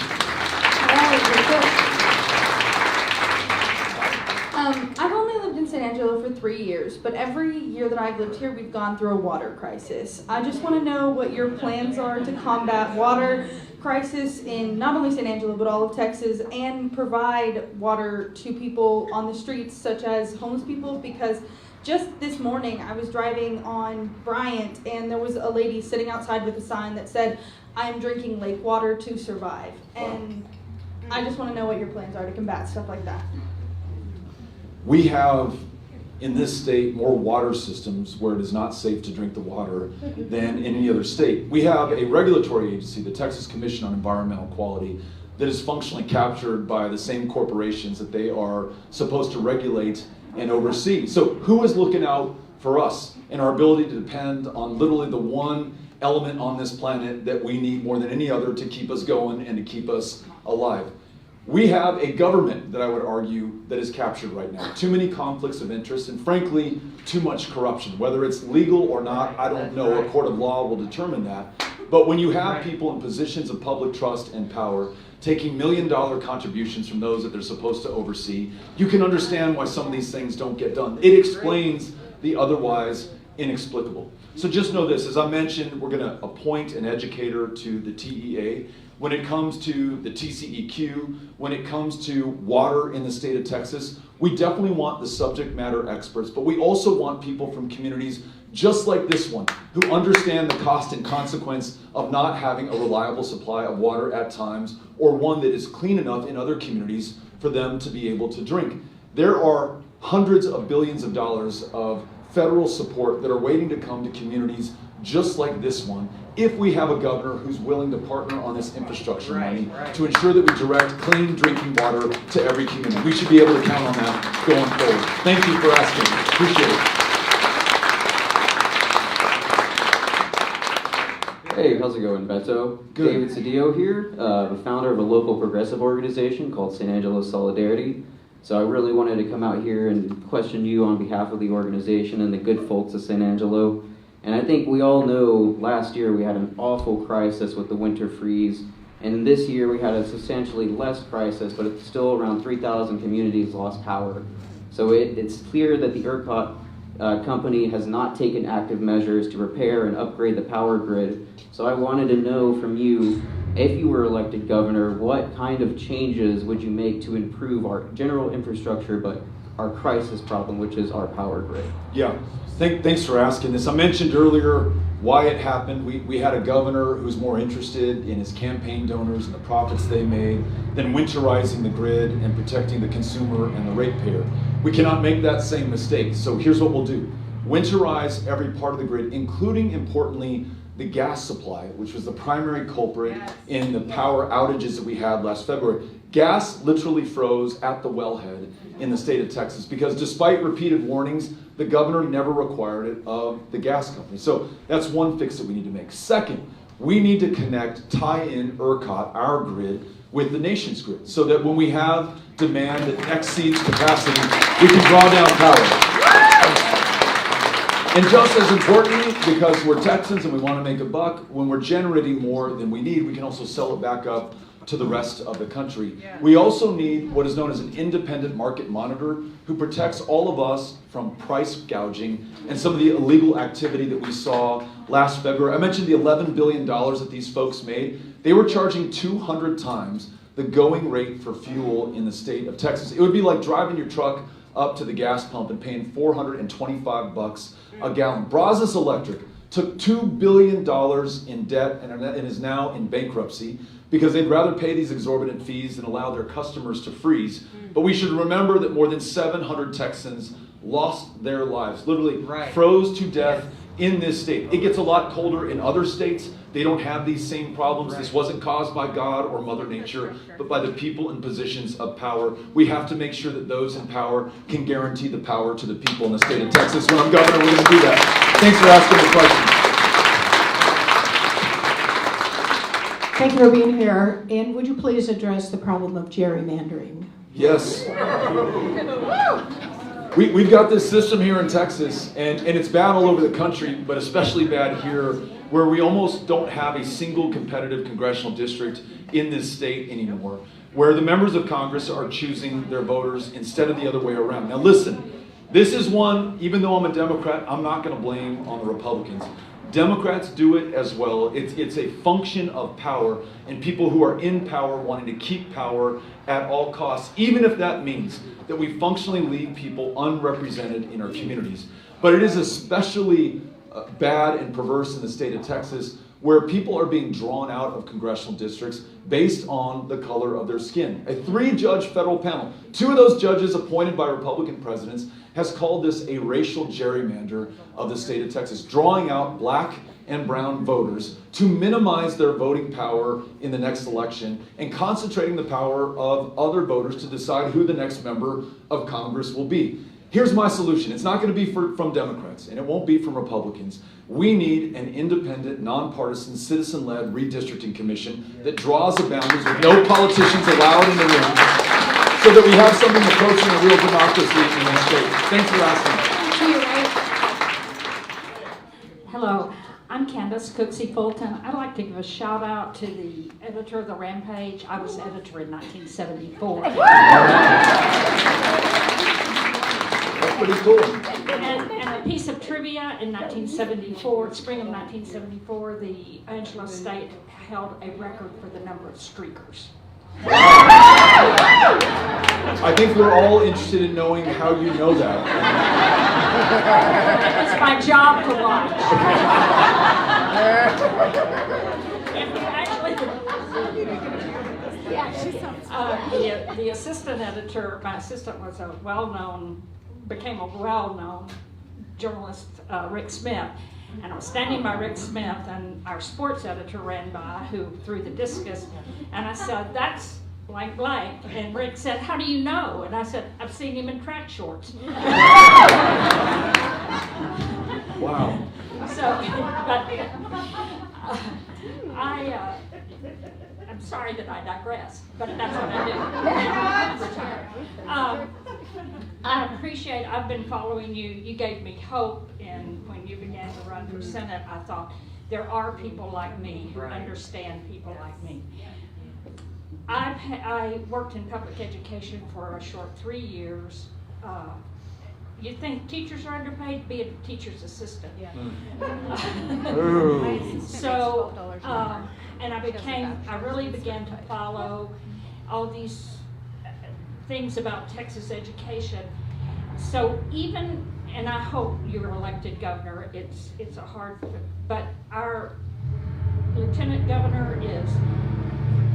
I've only lived in San Angelo for 3 years, but every year that I've lived here, we've gone through a water crisis. I just want to know what your plans are to combat water crisis in not only San Angelo, but all of Texas, and provide water to people on the streets, such as homeless people, because just this morning I was driving on Bryant, and there was a lady sitting outside with a sign that said, "I'm drinking lake water to survive." And I just want to know what your plans are to combat stuff like that. We have, in this state, more water systems where it is not safe to drink the water than in any other state. We have a regulatory agency, the Texas Commission on Environmental Quality, that is functionally captured by the same corporations that they are supposed to regulate and oversee. So who is looking out for us and our ability to depend on literally the one element on this planet that we need more than any other to keep us going and to keep us alive? We have a government that I would argue that is captured right now. Too many conflicts of interest and frankly, too much corruption. Whether it's legal or not, I don't know. A court of law will determine that. But when you have people in positions of public trust and power taking million-dollar contributions from those that they're supposed to oversee, you can understand why some of these things don't get done. It explains the otherwise inexplicable. So just know this, as I mentioned, we're gonna appoint an educator to the TEA. When it comes to the TCEQ, when it comes to water in the state of Texas, we definitely want the subject matter experts, but we also want people from communities just like this one, who understand the cost and consequence of not having a reliable supply of water at times, or one that is clean enough in other communities for them to be able to drink. There are hundreds of billions of dollars of federal support that are waiting to come to communities just like this one, if we have a governor who's willing to partner on this infrastructure money to ensure that we direct clean drinking water to every community. We should be able to count on that going forward. Thank you for asking. Appreciate it. Hey, how's it going, Beto? Good. David Cedillo here, the founder of a local progressive organization called San Angelo Solidarity. So I really wanted to come out here and question you on behalf of the organization and the good folks of San Angelo. And I think we all know last year we had an awful crisis with the winter freeze And this year we had a substantially less crisis, but it's still around 3,000 communities lost power. So it's clear that the ERCOT company has not taken active measures to repair and upgrade the power grid. So I wanted to know from you, if you were elected governor, what kind of changes would you make to improve our general infrastructure, but our crisis problem, which is our power grid? Yeah, thanks for asking this. I mentioned earlier why it happened. We had a governor who's more interested in his campaign donors and the profits they made than winterizing the grid and protecting the consumer and the ratepayer. We cannot make that same mistake. So here's what we'll do. Winterize every part of the grid, including, importantly, the gas supply, which was the primary culprit in the power outages that we had last February. Gas literally froze at the wellhead in the state of Texas because despite repeated warnings, the governor never required it of the gas company. So that's one fix that we need to make. Second, we need to tie in ERCOT, our grid, with the nation's grid so that when we have demand that exceeds capacity, we can draw down power. And just as importantly, because we're Texans and we want to make a buck, when we're generating more than we need, we can also sell it back up to the rest of the country. We also need what is known as an independent market monitor who protects all of us from price gouging and some of the illegal activity that we saw last February. I mentioned the $11 billion that these folks made. They were charging 200 times the going rate for fuel in the state of Texas. It would be like driving your truck up to the gas pump and paying $425 a gallon. Brazos Electric took $2 billion in debt and is now in bankruptcy because they'd rather pay these exorbitant fees than allow their customers to freeze. But we should remember that more than 700 Texans lost their lives, literally froze to death in this state. It gets a lot colder in other states. They don't have these same problems. This wasn't caused by God or Mother Nature, but by the people in positions of power. We have to make sure that those in power can guarantee the power to the people in the state of Texas. When I'm governor, we're going to do that. Thanks for asking the question. Thank you for being here. And would you please address the problem of gerrymandering? Yes. We've got this system here in Texas, and it's bad all over the country, but especially bad here, where we almost don't have a single competitive congressional district in this state anymore, where the members of Congress are choosing their voters instead of the other way around. Now listen, this is one, even though I'm a Democrat, I'm not going to blame on the Republicans. Democrats do it as well. It's a function of power and people who are in power wanting to keep power at all costs, even if that means that we functionally leave people unrepresented in our communities. But it is especially bad and perverse in the state of Texas, where people are being drawn out of congressional districts based on the color of their skin. A 3-judge federal panel, 2 of those judges appointed by Republican presidents, has called this a racial gerrymander of the state of Texas, drawing out black and brown voters to minimize their voting power in the next election and concentrating the power of other voters to decide who the next member of Congress will be. Here's my solution. It's not going to be from Democrats, and it won't be from Republicans. We need an independent, nonpartisan, citizen-led redistricting commission that draws the boundaries with no politicians allowed in the room so that we have something approaching a real democracy in this state. Thanks for asking. Hello, I'm Candace Cooksey Fulton. I'd like to give a shout out to the editor of the Rampage. I was editor in 1974. Pretty cool. And a piece of trivia in 1974, spring of 1974, the Angelo State held a record for the number of streakers. I think we're all interested in knowing how you know that. It's my job to watch. The assistant editor, my assistant was became a well-known journalist, Rick Smith. And I was standing by Rick Smith, and our sports editor ran by, who threw the discus, and I said, "That's blank blank." And Rick said, "How do you know?" And I said, "I've seen him in track shorts." Wow. So, but I'm sorry that I digress, but that's what I do. I appreciate, I've been following you. You gave me hope when you began to run for Senate. I thought, there are people like me who understand people like me. I worked in public education for a short 3 years. You think teachers are underpaid? Be a teacher's assistant. Yeah. So, and I really began to follow all these things about Texas education. So even, and I hope you're elected governor, it's a hard, but our lieutenant governor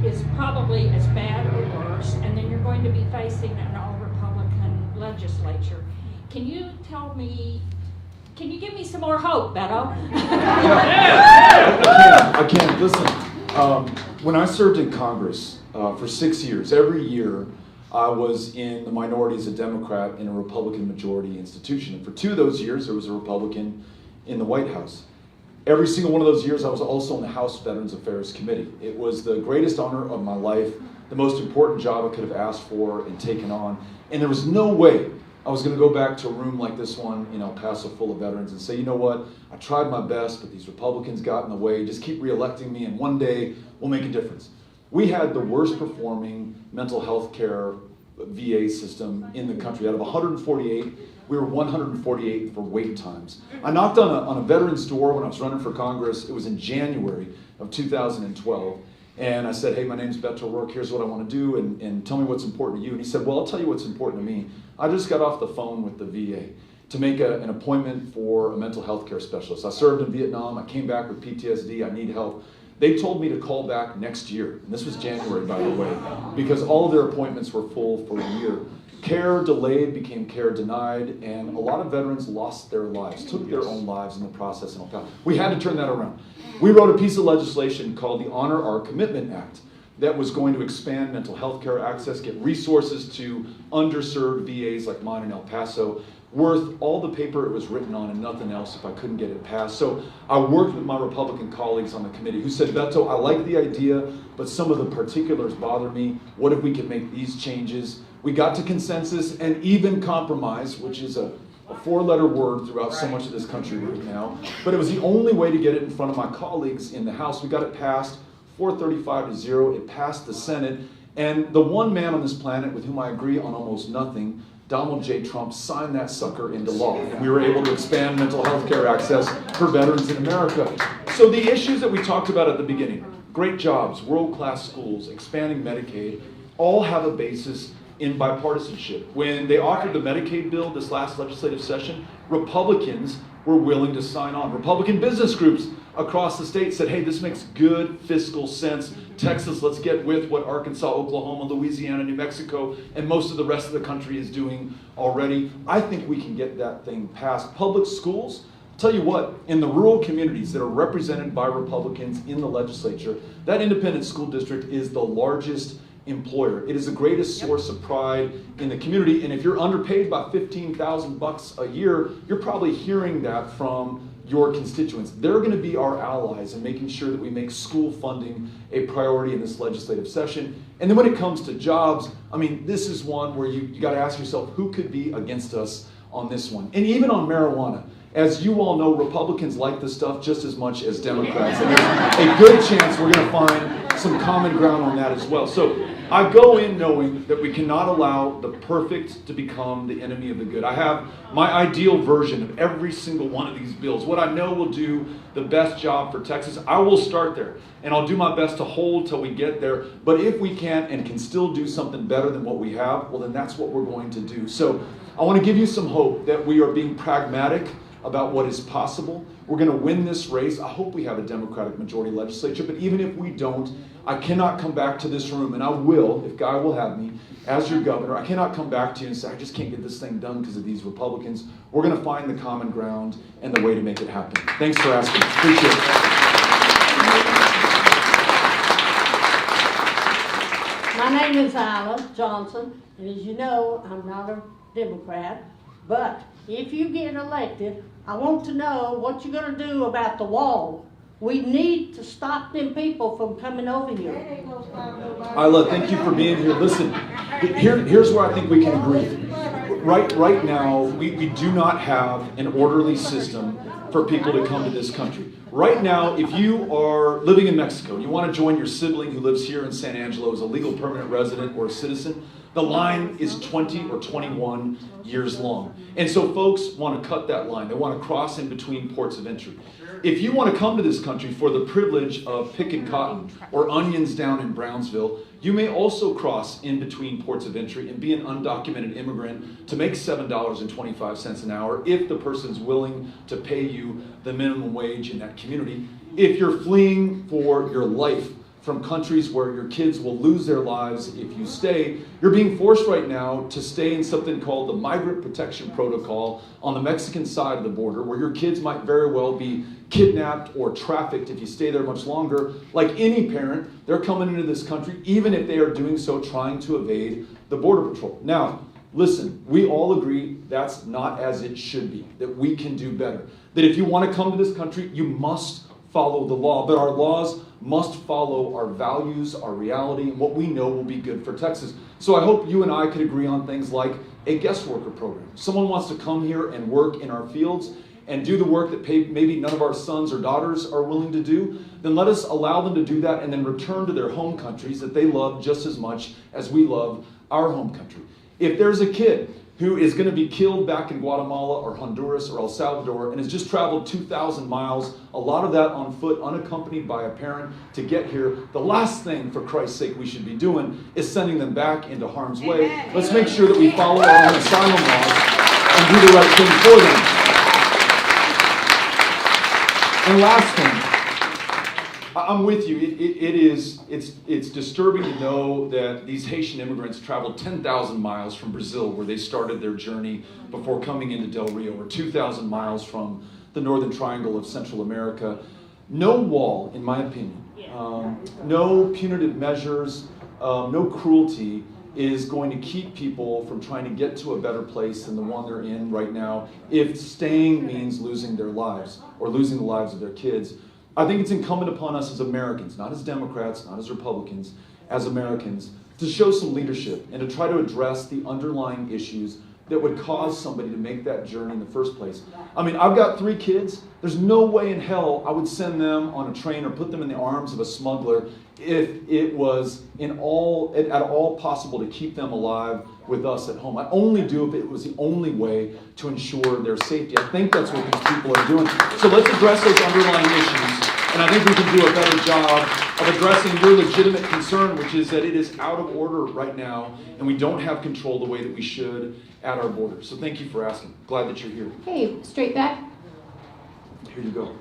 is probably as bad or worse, and then you're going to be facing an all-Republican legislature. Can you tell me, can you give me some more hope, Beto? I can. Listen, when I served in Congress for 6 years, every year I was in the minority as a Democrat in a Republican majority institution. And for 2 of those years, there was a Republican in the White House. Every single one of those years, I was also on the House Veterans Affairs Committee. It was the greatest honor of my life, the most important job I could have asked for and taken on. And there was no way I was going to go back to a room like this one in El Paso full of veterans and say, you know what, I tried my best, but these Republicans got in the way. Just keep reelecting me, and one day we'll make a difference. We had the worst performing mental health care VA system in the country. Out of 148, we were 148 for wait times. I knocked on a veteran's door when I was running for Congress. It was in January of 2012. And I said, hey, my name's Beto O'Rourke, here's what I want to do, and tell me what's important to you. And he said, well, I'll tell you what's important to me. I just got off the phone with the VA to make an appointment for a mental health care specialist. I served in Vietnam, I came back with PTSD, I need help. They told me to call back next year, and this was January, by the way, because all of their appointments were full for a year. Care delayed became care denied, and a lot of veterans lost their lives, took their own lives in the process. We had to turn that around. We wrote a piece of legislation called the Honor Our Commitment Act that was going to expand mental health care access, get resources to underserved VAs like mine in El Paso, worth all the paper it was written on and nothing else if I couldn't get it passed. So I worked with my Republican colleagues on the committee who said, Beto, I like the idea, but some of the particulars bother me. What if we could make these changes? We got to consensus and even compromise, which is a 4-letter word throughout so much of this country right now. But it was the only way to get it in front of my colleagues in the House. We got it passed 435-0. It passed the Senate. And the one man on this planet with whom I agree on almost nothing, Donald J. Trump, signed that sucker into law. And we were able to expand mental health care access for veterans in America. So the issues that we talked about at the beginning, great jobs, world-class schools, expanding Medicaid, all have a basis in bipartisanship. When they offered the Medicaid bill this last legislative session, Republicans were willing to sign on. Republican business groups across the state said, hey, this makes good fiscal sense. Texas, let's get with what Arkansas, Oklahoma, Louisiana, New Mexico, and most of the rest of the country is doing already. I think we can get that thing passed. Public schools, tell you what, in the rural communities that are represented by Republicans in the legislature, that independent school district is the largest employer. It is the greatest source of pride in the community, and if you're underpaid by $15,000 a year, you're probably hearing that from your constituents. They're going to be our allies in making sure that we make school funding a priority in this legislative session. And then when it comes to jobs, I mean, this is one where you got to ask yourself, who could be against us on this one? And even on marijuana, as you all know, Republicans like this stuff just as much as Democrats. And there's a good chance we're going to find some common ground on that as well. So I go in knowing that we cannot allow the perfect to become the enemy of the good. I have my ideal version of every single one of these bills. What I know will do the best job for Texas. I will start there, and I'll do my best to hold till we get there. But if we can't and can still do something better than what we have, well, then that's what we're going to do. So I want to give you some hope that we are being pragmatic about what is possible. We're going to win this race. I hope we have a Democratic majority legislature, but even if we don't, I cannot come back to this room, and I will, if God will have me, as your governor. I cannot come back to you and say, I just can't get this thing done because of these Republicans. We're going to find the common ground and the way to make it happen. Thanks for asking. Appreciate it. My name is Isla Johnson, and as you know, I'm not a Democrat, but if you get elected, I want to know what you're going to do about the wall. We need to stop them people from coming over here. Isla, thank you for being here. Listen, here's where I think we can agree. right now, we do not have an orderly system for people to come to this country. Right now, if you are living in Mexico, you want to join your sibling who lives here in San Angelo as a legal permanent resident or a citizen, the line is 20 or 21 years long. And so folks want to cut that line. They want to cross in between ports of entry. If you want to come to this country for the privilege of picking cotton or onions down in Brownsville, you may also cross in between ports of entry and be an undocumented immigrant to make $7.25 an hour if the person's willing to pay you the minimum wage in that community. If you're fleeing for your life from countries where your kids will lose their lives if you stay, you're being forced right now to stay in something called the Migrant Protection Protocol on the Mexican side of the border, where your kids might very well be kidnapped or trafficked if you stay there much longer. Like any parent, they're coming into this country, even if they are doing so trying to evade the Border Patrol. Now, listen, we all agree that's not as it should be, that we can do better. That if you want to come to this country, you must follow the law, but our laws must follow our values, our reality, and what we know will be good for Texas. So I hope you and I could agree on things like a guest worker program. Someone wants to come here and work in our fields and do the work that maybe none of our sons or daughters are willing to do, then let us allow them to do that and then return to their home countries that they love just as much as we love our home country. If there's a kid who is going to be killed back in Guatemala or Honduras or El Salvador and has just traveled 2,000 miles, a lot of that on foot, unaccompanied by a parent, to get here, the last thing, for Christ's sake, we should be doing is sending them back into harm's way. Let's make sure that we follow our own asylum laws and do the right thing for them. And last thing, I'm with you. It's disturbing to know that these Haitian immigrants traveled 10,000 miles from Brazil, where they started their journey before coming into Del Rio, or 2,000 miles from the Northern Triangle of Central America. No wall, in my opinion, no punitive measures, no cruelty is going to keep people from trying to get to a better place than the one they're in right now, if staying means losing their lives or losing the lives of their kids. I think it's incumbent upon us as Americans, not as Democrats, not as Republicans, as Americans, to show some leadership and to try to address the underlying issues that would cause somebody to make that journey in the first place. I mean, I've got 3 kids. There's no way in hell I would send them on a train or put them in the arms of a smuggler if it was at all possible to keep them alive with us at home. I'd only do if it was the only way to ensure their safety. I think that's what these people are doing. So let's address those underlying issues. And I think we can do a better job of addressing your legitimate concern, which is that it is out of order right now, and we don't have control the way that we should at our border. So thank you for asking. Glad that you're here. Okay, straight back. Here you go.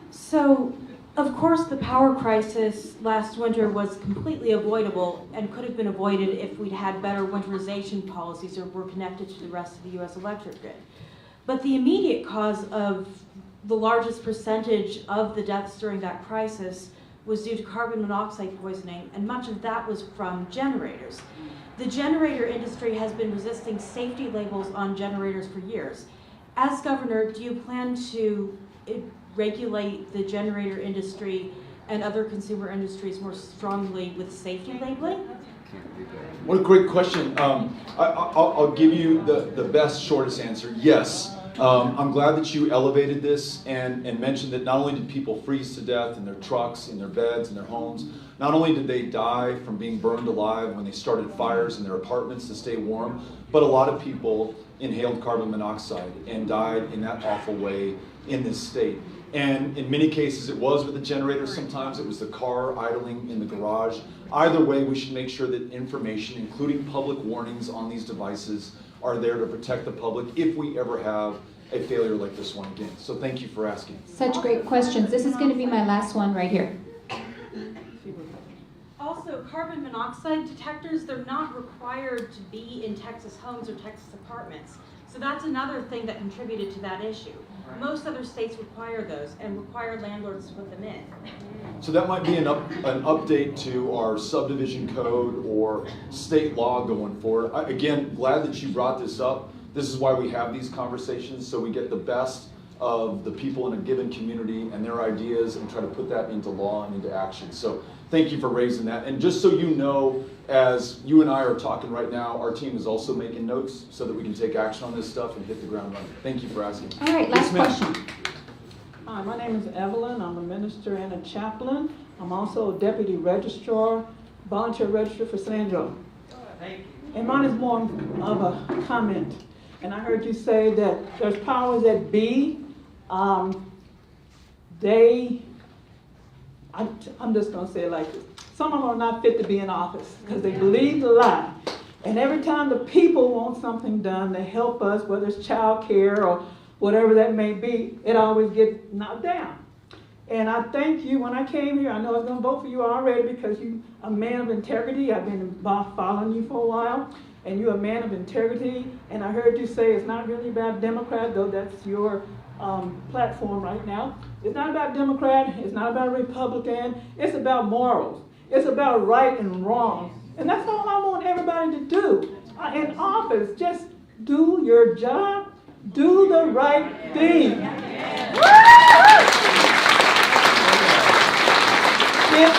So, of course, the power crisis last winter was completely avoidable and could have been avoided if we'd had better winterization policies or were connected to the rest of the U.S. electric grid. But the immediate cause of the largest percentage of the deaths during that crisis was due to carbon monoxide poisoning, and much of that was from generators. The generator industry has been resisting safety labels on generators for years. As governor, do you plan to regulate the generator industry and other consumer industries more strongly with safety labeling? What a great question. I'll give you the best, shortest answer. Yes. I'm glad that you elevated this and mentioned that not only did people freeze to death in their trucks, in their beds, in their homes, not only did they die from being burned alive when they started fires in their apartments to stay warm, but a lot of people inhaled carbon monoxide and died in that awful way in this state. And in many cases it was with the generator, sometimes it was the car idling in the garage. Either way, we should make sure that information, including public warnings on these devices, are there to protect the public if we ever have a failure like this one again. So thank you for asking. Such great questions. This is going to be my last one right here. Also, carbon monoxide detectors, they're not required to be in Texas homes or Texas apartments. So that's another thing that contributed to that issue. Most other states require those and require landlords to put them in. So that might be an update to our subdivision code or state law going forward. Again, glad that you brought this up. This is why we have these conversations, so we get the best of the people in a given community and their ideas and try to put that into law and into action. So thank you for raising that. And just so you know, as you and I are talking right now, our team is also making notes so that we can take action on this stuff and hit the ground running. Thank you for asking. All right, last question. Hi, my name is Evelyn. I'm a minister and a chaplain. I'm also a deputy registrar, volunteer registrar for San Angelo. And mine is more of a comment. And I heard you say that there's powers that be. I'm just going to say it like this. Some of them are not fit to be in office because they believe the lie. And every time the people want something done to help us, whether it's child care or whatever that may be, it always gets knocked down. And I thank you. When I came here, I know I was going to vote for you already because you're a man of integrity. I've been following you for a while, and you're a man of integrity. And I heard you say it's not really about Democrat, though that's your platform right now. It's not about Democrat. It's not about Republican. It's about morals. It's about right and wrong. And that's all I want everybody to do. In office, just do your job. Do the right thing. If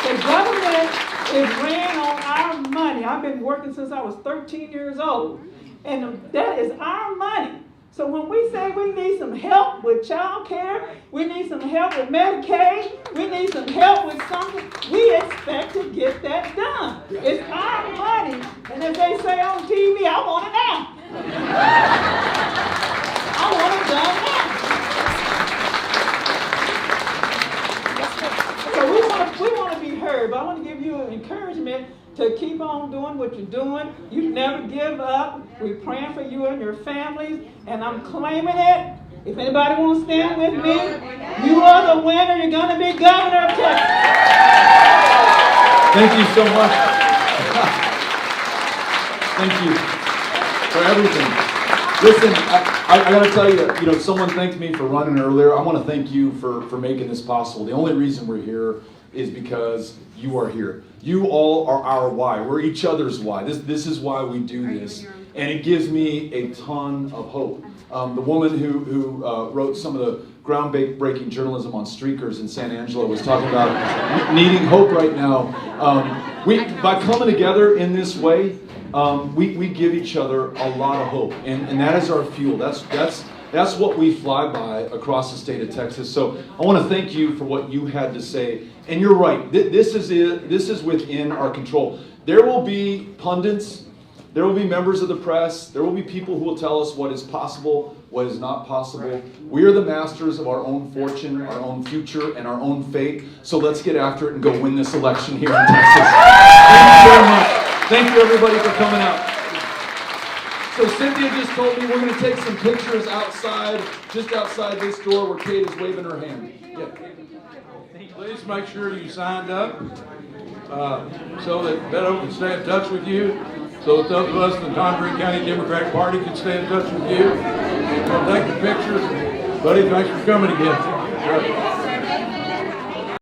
the government is ran on our money, I've been working since I was 13 years old, and that is our money. So when we say we need some help with child care, we need some help with Medicaid, we need some help with something, we expect to get that done. It's our money, and as they say on TV, I want it now. I want it done now. So we want to be heard, but I want to give you an encouragement to keep on doing what you're doing. You never give up. We're praying for you and your families, and I'm claiming it. If anybody wants to stand with me, you are the winner. You're going to be governor of Texas. Thank you so much. Thank you for everything. Listen, I got to tell you, someone thanked me for running earlier. I want to thank you for making this possible. The only reason we're here is because you are here. You all are our why. We're each other's why. This is why we do this. And it gives me a ton of hope. The woman who wrote some of the groundbreaking journalism on streakers in San Angelo was talking about needing hope right now. By coming together in this way, we give each other a lot of hope. And that is our fuel. That's what we fly by across the state of Texas. So I want to thank you for what you had to say. And you're right. This is within our control. There will be pundits. There will be members of the press. There will be people who will tell us what is possible, what is not possible. We are the masters of our own fortune, our own future, and our own fate. So let's get after it and go win this election here in Texas. Thank you very much. Thank you, everybody, for coming out. So Cynthia just told me we're going to take some pictures outside, just outside this door where Kate is waving her hand. Yeah. Please make sure you signed up so that Beto can stay in touch with you, so that those of us in the Tom Green County Democratic Party can stay in touch with you. We'll take the pictures. Buddy, thanks for coming again.